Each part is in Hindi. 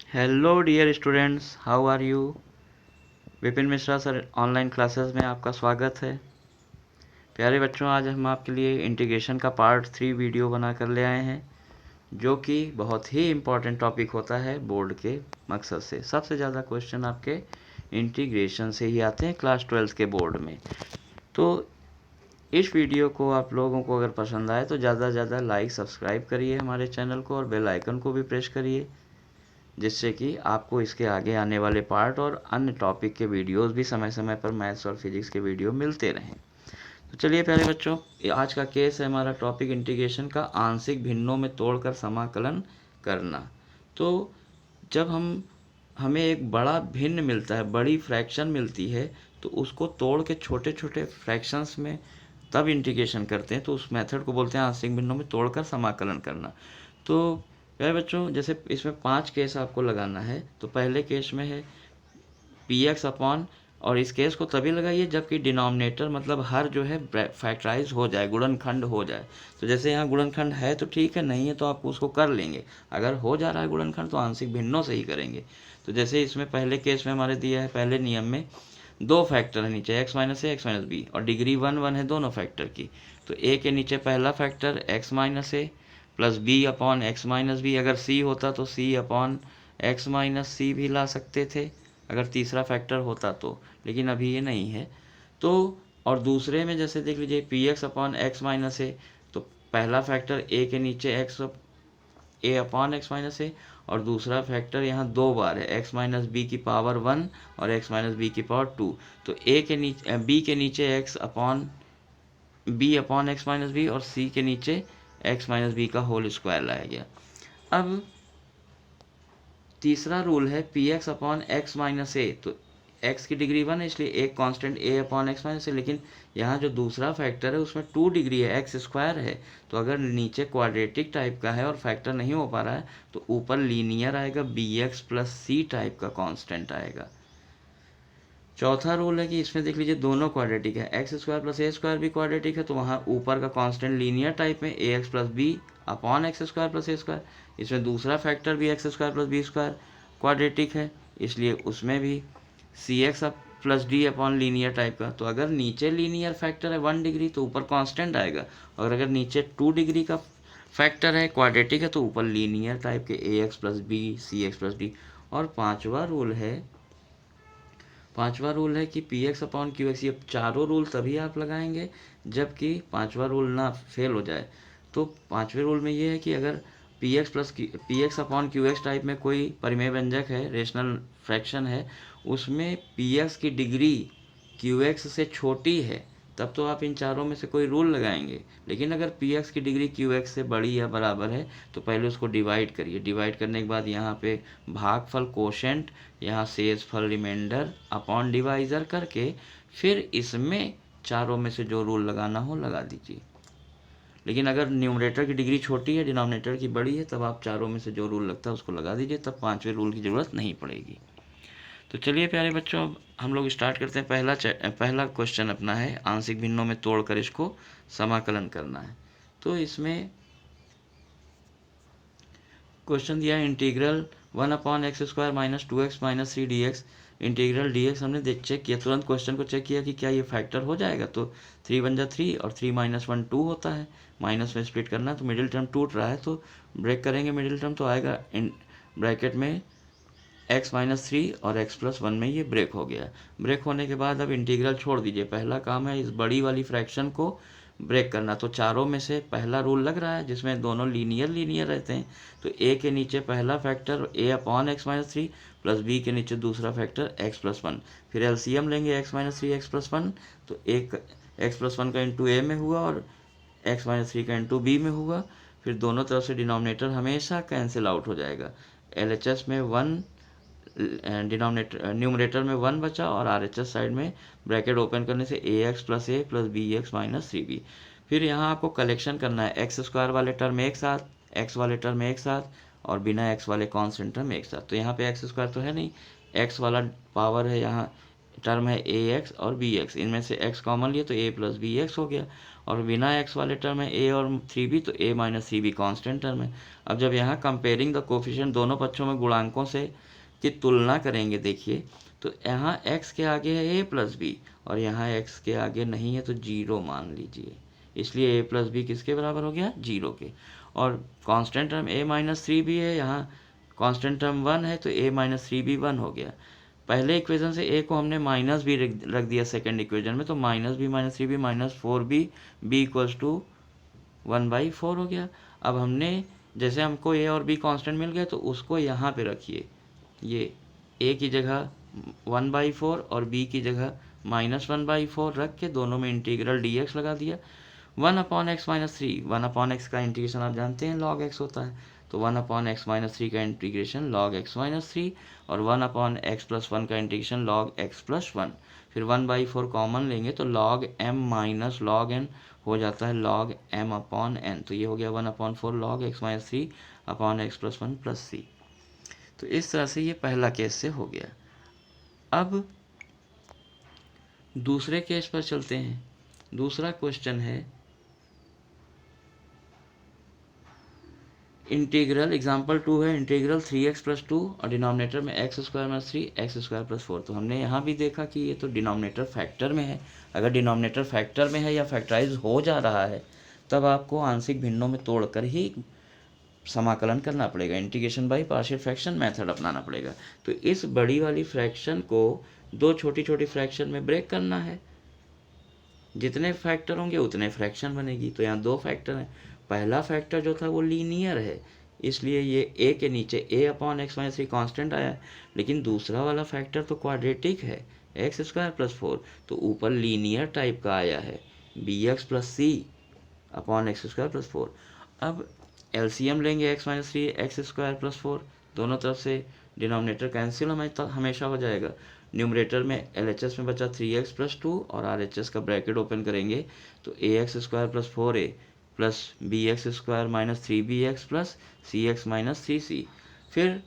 Hello dear students, how are you. Vipin Mishra sir online classes में आपका स्वागत है। प्यारे बच्चों, आज हम आपके लिए इंटीग्रेशन का पार्ट 3 वीडियो बना कर ले आए हैं, जो कि बहुत ही इम्पॉर्टेंट टॉपिक होता है बोर्ड के मकसद से। सबसे ज़्यादा क्वेश्चन आपके इंटीग्रेशन से ही आते हैं क्लास 12 के बोर्ड में। तो इस वीडियो को आप लोगों को अगर पसंद आए तो ज़्यादा से ज़्यादा लाइक सब्सक्राइब करिए हमारे चैनल को, और बेल आइकन को भी प्रेस करिए, जिससे कि आपको इसके आगे आने वाले पार्ट और अन्य टॉपिक के वीडियोस भी समय समय पर मैथ्स और फिजिक्स के वीडियो मिलते रहें। तो चलिए प्यारे बच्चों, आज का केस है हमारा टॉपिक इंटीग्रेशन का, आंशिक भिन्नों में तोड़कर समाकलन करना। तो जब हमें एक बड़ा भिन्न मिलता है, बड़ी फ्रैक्शन मिलती है, तो उसको तोड़ के छोटे छोटे फ्रैक्शंस में तब इंटीग्रेशन करते हैं, तो उस मेथड को बोलते हैं आंशिक भिन्नों में तोड़कर समाकलन करना। तो प्यारे बच्चों, जैसे इसमें 5 केस आपको लगाना है। तो पहले केस में है पी एक्स अपॉन, और इस केस को तभी लगाइए जबकि डिनोमिनेटर मतलब हर जो है फैक्टराइज हो जाए, गुणनखंड हो जाए। तो जैसे यहाँ गुणनखंड है तो ठीक है, नहीं है तो आप उसको कर लेंगे। अगर हो जा रहा है गुणनखंड तो आंशिक भिन्नों से ही करेंगे। तो जैसे इसमें पहले केस में हमारे दिया है, पहले नियम में दो फैक्टर है नीचे, एक्स माइनस ए एक्स माइनस बी, और डिग्री 1 1 है दोनों फैक्टर की। तो ए के नीचे पहला factor x minus a plus b upon x minus b. अगर सी होता तो c upon x minus c भी ला सकते थे, अगर तीसरा फैक्टर होता तो, लेकिन अभी ये नहीं है। तो और दूसरे में जैसे देख लीजिए P x upon x minus ए, तो पहला फैक्टर ए के नीचे X A upon x minus A, और दूसरा फैक्टर यहाँ दो बार है, एक्स माइनस बी की पावर 1 और एक्स माइनस बी की पावर 2। तो ए के नीचे बी के नीचे X upon B upon x minus B, और सी के नीचे एक्स माइनस बी का होल स्क्वायर लाया गया। अब तीसरा रूल है p x upon x minus ए। तो एक्स की डिग्री 1 है, इसलिए एक constant a upon x minus a, लेकिन यहाँ जो दूसरा फैक्टर है उसमें 2 डिग्री है, एक्स स्क्वायर है। तो अगर नीचे क्वाड्रेटिक टाइप का है और फैक्टर नहीं हो पा रहा है, तो ऊपर लीनियर आएगा, b x plus c type का कांस्टेंट आएगा। चौथा रूल है कि इसमें देख लीजिए दोनों क्वाड्रेटिक है, x square plus a square भी क्वाड्रेटिक है, तो वहाँ ऊपर का कांस्टेंट लीनियर टाइप में a x plus b upon x square plus a square. इसमें दूसरा फैक्टर भी x square plus b square quadratic है, इसलिए उसमें भी c x plus d upon linear type का। तो अगर नीचे लीनियर फैक्टर है 1 डिग्री तो ऊपर कांस्टेंट आएगा, और अगर नीचे 2 डिग्री का फैक्टर है क्वाड्रेटिक है तो ऊपर लीनियर टाइप के a x plus b c x plus d. और पांचवा रूल है कि p x upon q x. ये चारों रूल तभी आप लगाएंगे जबकि पांचवा रूल ना फेल हो जाए। तो पांचवें रूल में ये है कि अगर P x upon q x type में कोई परिमेय व्यंजक है, रेशनल फ्रैक्शन है, उसमें पी एक्स की डिग्री क्यू एक्स से छोटी है, तब तो आप इन चारों में से कोई रूल लगाएंगे। लेकिन अगर पी एक्स की डिग्री क्यू एक्स से बड़ी या बराबर है तो पहले उसको डिवाइड करिए। डिवाइड करने के बाद यहाँ पे भागफल कोशेंट, यहाँ शेषफल रिमाइंडर अपॉन डिवाइज़र करके फिर इसमें चारों में से जो रूल लगाना हो लगा दीजिए। लेकिन अगर न्यूमरेटर की डिग्री छोटी है, डिनोमिनेटर की बड़ी है, तब आप चारों में से जो रूल लगता है उसको लगा दीजिए, तब पांचवें रूल की ज़रूरत नहीं पड़ेगी। तो चलिए प्यारे बच्चों, अब हम लोग स्टार्ट करते हैं। पहला क्वेश्चन अपना है आंशिक भिन्नों में तोड़कर इसको समाकलन करना है। तो इसमें क्वेश्चन दिया है integral 1/x² minus 2x minus 3 dx। Integral dx हमने चेक किया, तुरंत क्वेश्चन को चेक किया कि क्या ये फैक्टर हो जाएगा। तो 3 1 जा 3 और 3 माइनस 1 2 होता है, माइनस में स्प्लिट करना है, तो मिडिल टर्म टूट रहा है, तो ब्रेक करेंगे मिडिल टर्म, तो आएगा इन ब्रैकेट में x माइनस 3 और x प्लस 1 में ये ब्रेक हो गया। ब्रेक होने के बाद अब इंटीग्रल छोड़ दीजिए। पहला काम है इस बड़ी वाली फ्रैक्शन को ब्रेक करना। तो चारों में से पहला रूल लग रहा है जिसमें दोनों लीनियर रहते हैं। तो a के नीचे पहला factor a upon x minus 3 plus b के नीचे दूसरा फैक्टर x प्लस 1। फिर एलसीएम लेंगे x माइनस 3 एक्स प्लस 1, तो एक x प्लस 1 का इंटू a में हुआ और x माइनस 3 का इंटू b में हुआ। फिर दोनों तरफ से डिनोमिनेटर हमेशा कैंसिल आउट हो जाएगा। LHS में 1, न्यूमरेटर में 1 बचा, और RHS साइड में ब्रैकेट ओपन करने से ax plus a plus b x minus 3b। फिर यहाँ आपको कलेक्शन करना है, एक्स स्क्वायर वाले टर्म एक साथ, एक्स वाले टर्म एक साथ, और बिना एक्स वाले कॉन्स्टेंट टर्म एक साथ। तो यहाँ पे एक्स स्क्वायर तो है नहीं, एक्स वाला पावर है यहाँ टर्म है ए एक्स और बी एक्स, इनमें से एक्स कॉमन लिए तो ए प्लस बी एक्स हो गया, और बिना एक्स वाले टर्म है ए और 3b तो ए माइनस 3b कॉन्स्टेंट टर्म है। अब जब यहाँ कंपेयरिंग द कोफिशिएंट दोनों पक्षों में गुणांकों से की तुलना करेंगे, देखिए तो यहाँ x के आगे है ए प्लस बी और यहाँ x के आगे नहीं है तो 0 मान लीजिए, इसलिए a प्लस बी किसके बराबर हो गया, 0 के। और constant term a minus 3b है, यहाँ कांस्टेंट टर्म 1 है तो a माइनस 3b 1 हो गया। पहले इक्वेशन से a को हमने माइनस भी रख दिया सेकेंड इक्वेशन में, तो minus b minus 3b minus 4b b equals to 1/4 हो गया। अब हमने जैसे हमको a और b कांस्टेंट मिल गया तो उसको यहाँ पे रखिए, ये a की जगह 1/4 और b की जगह -1/4 रख के दोनों में इंटीग्रल dx लगा दिया। 1/x माइनस 3, 1/x का इंटीग्रेशन आप जानते हैं log x होता है, तो 1/x माइनस 3 का इंटीग्रेशन log x माइनस 3 और 1/x प्लस 1 का इंटीग्रेशन log x प्लस 1। फिर 1/4 कॉमन लेंगे तो log m minus log n हो जाता है log m/n, तो ये हो गया 1/4 log x minus 3 upon x plus 1 plus c। तो इस तरह से ये पहला केस से हो गया। अब दूसरे केस पर चलते हैं। दूसरा क्वेश्चन है इंटीग्रल, एग्जाम्पल 2 है इंटीग्रल 3x प्लस 2 और डिनोमिनेटर में x square minus 3 x square plus 4। तो हमने यहाँ भी देखा कि ये तो डिनोमिनेटर फैक्टर में है, अगर डिनोमिनेटर फैक्टर में है या फैक्टराइज हो जा रहा है तब आपको आंशिक भिन्नों में तोड़कर ही समाकलन करना पड़ेगा, integration by partial fraction method अपनाना पड़ेगा। तो इस बड़ी वाली फ्रैक्शन को दो छोटी छोटी फ्रैक्शन में ब्रेक करना है, जितने फैक्टर होंगे उतने फ्रैक्शन बनेगी। तो यहाँ 2 फैक्टर हैं, पहला फैक्टर जो था वो लीनियर है, इसलिए ये a के नीचे a/x माइनस 3 कॉन्स्टेंट आया है, लेकिन दूसरा वाला फैक्टर तो क्वाड्रेटिक है x स्क्वायर प्लस 4, तो ऊपर लीनियर टाइप का आया है bx plus c upon x square plus 4। अब एलसीएम लेंगे x minus 3 x square plus 4, दोनों तरफ से डिनोमिनेटर कैंसिल हमेशा हो जाएगा। न्यूमरेटर में LHS में बचा 3x प्लस 2 और RHS का ब्रैकेट ओपन करेंगे तो ax square plus 4a plus bx square minus 3bx plus cx minus 3c। फिर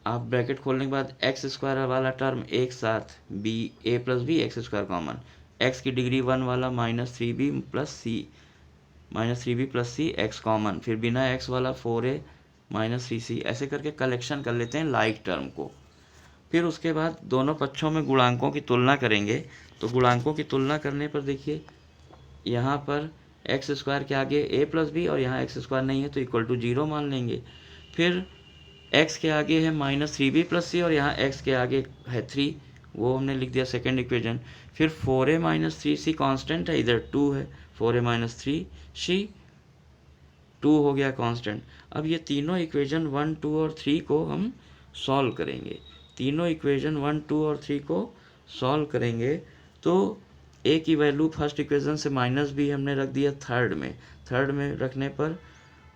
आप ब्रैकेट खोलने के बाद एक्स स्क्वायर वाला टर्म एक साथ b a plus b x square common, x की डिग्री 1 वाला minus 3b plus c minus 3b plus c x common, फिर बिना x वाला 4a माइनस 3c, ऐसे करके कलेक्शन कर लेते हैं लाइक टर्म को। फिर उसके बाद दोनों पक्षों में गुणांकों की तुलना करेंगे, तो गुणांकों की तुलना करने पर देखिए यहाँ पर एक्स स्क्वायर के आगे a प्लस बी और यहाँ एक्स स्क्वायर नहीं है तो इक्वल टू 0 मान लेंगे। फिर x के आगे है माइनस 3b प्लस सी और यहाँ x के आगे है 3, वो हमने लिख दिया सेकेंड इक्वेशन। फिर 4a माइनस 3c कॉन्स्टेंट है, इधर 2 है, 4a माइनस 3c 2 हो गया कांस्टेंट। अब ये तीनों इक्वेशन 1, 2 और 3 को हम सॉल्व करेंगे, तीनों इक्वेशन 1, 2 और 3 को सॉल्व करेंगे तो a की वैल्यू फर्स्ट इक्वेशन से माइनस b हमने रख दिया थर्ड में रखने पर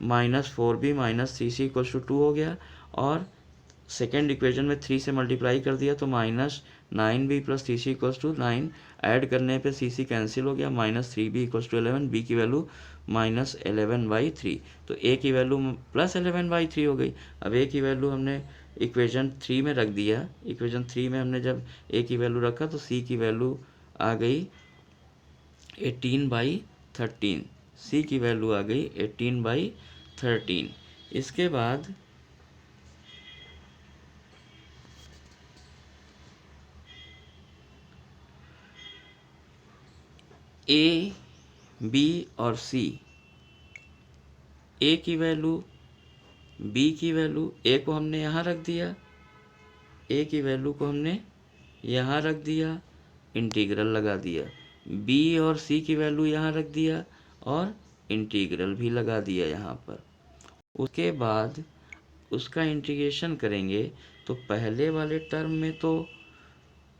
minus 4b minus 3c equals to 2 हो गया, और सेकेंड इक्वेशन में 3 से मल्टीप्लाई कर दिया तो minus 9b plus 3c equals to 9, add करने पे c कैंसिल हो गया, minus 3b equals to 11, b की वैल्यू माइनस 11/3, तो a की वैल्यू प्लस 11/3 हो गई। अब a की वैल्यू हमने इक्वेशन 3 में रख दिया, इक्वेशन 3 में हमने जब a की वैल्यू रखा तो c की वैल्यू आ गई 18/13, c की वैल्यू आ गई 18/13। इसके बाद a, b और c, a की वैल्यू b की वैल्यू, a को हमने यहाँ रख दिया, a की वैल्यू को हमने यहाँ रख दिया, इंटीग्रल लगा दिया, b और c की वैल्यू यहाँ रख दिया और इंटीग्रल भी लगा दिया यहाँ पर। उसके बाद उसका इंटीग्रेशन करेंगे तो पहले वाले टर्म में तो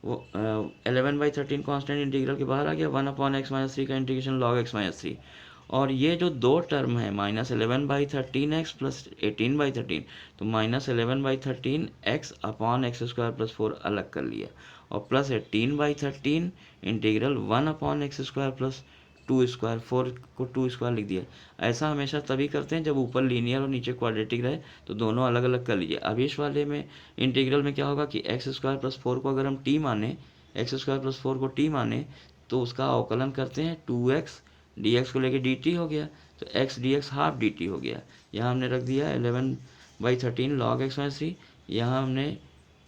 वो 11/13 कांस्टेंट इंटीग्रल के बाहर आ गया, 1/x माइनस 3 का इंटीग्रेशन log x माइनस 3, और ये जो दो टर्म है माइनस 11/13x प्लस 18/13, तो minus 11/13 x upon x square plus 4 अलग कर लिया, और plus 18/13 integral 1/x square plus 2 square, 4 को 2 स्क्वायर लिख दिया। ऐसा हमेशा तभी करते हैं जब ऊपर लीनियर और नीचे क्वाड्रेटिक रहे, तो दोनों अलग अलग कर लीजिए। अब इस वाले में इंटीग्रल में क्या होगा कि एक्स स्क्वायर प्लस 4 को अगर हम t माने एक्स स्क्वायर प्लस 4 को टी माने तो उसका अवकलन करते हैं 2x dx को लेके dt हो गया, तो x dx हाफ dt हो गया। यहाँ हमने रख दिया 11/13 log x माइनस 3, यहाँ हमने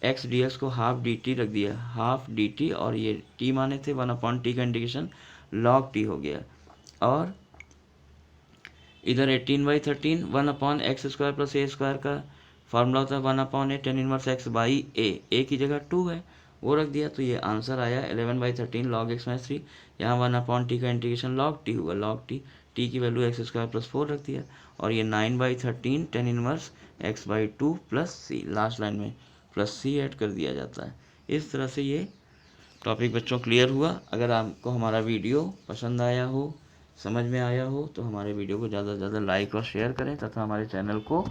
x dx को हाफ dt रख दिया, हाफ dt, और ये t माने थे 1/t का इंटीग्रेशन log t हो गया। और इधर 18/13 1/x square plus a square का फार्मूला होता है 1/a tan inverse x by a की जगह 2 है वो रख दिया, तो ये आंसर आया 11/13 log x माइनस 3। यहाँ 1/t का इंटीग्रेशन log t हुआ, log t की वैल्यू x स्क्वायर प्लस 4 रख दिया, और ये 9/13 tan inverse x by 2 plus c, last line में प्लस c ऐड कर दिया जाता है। इस तरह से ये टॉपिक बच्चों क्लियर हुआ। अगर आपको हमारा वीडियो पसंद आया हो, समझ में आया हो, तो हमारे वीडियो को ज़्यादा से ज़्यादा लाइक और शेयर करें तथा हमारे चैनल को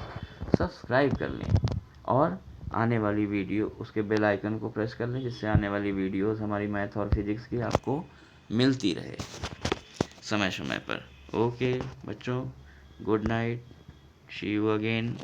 सब्सक्राइब कर लें, और आने वाली वीडियो उसके बेल आइकन को प्रेस कर लें, जिससे आने वाली वीडियोस हमारी मैथ और फिजिक्स की आपको मिलती रहे समय समय पर। ओके बच्चों, good night, see you again.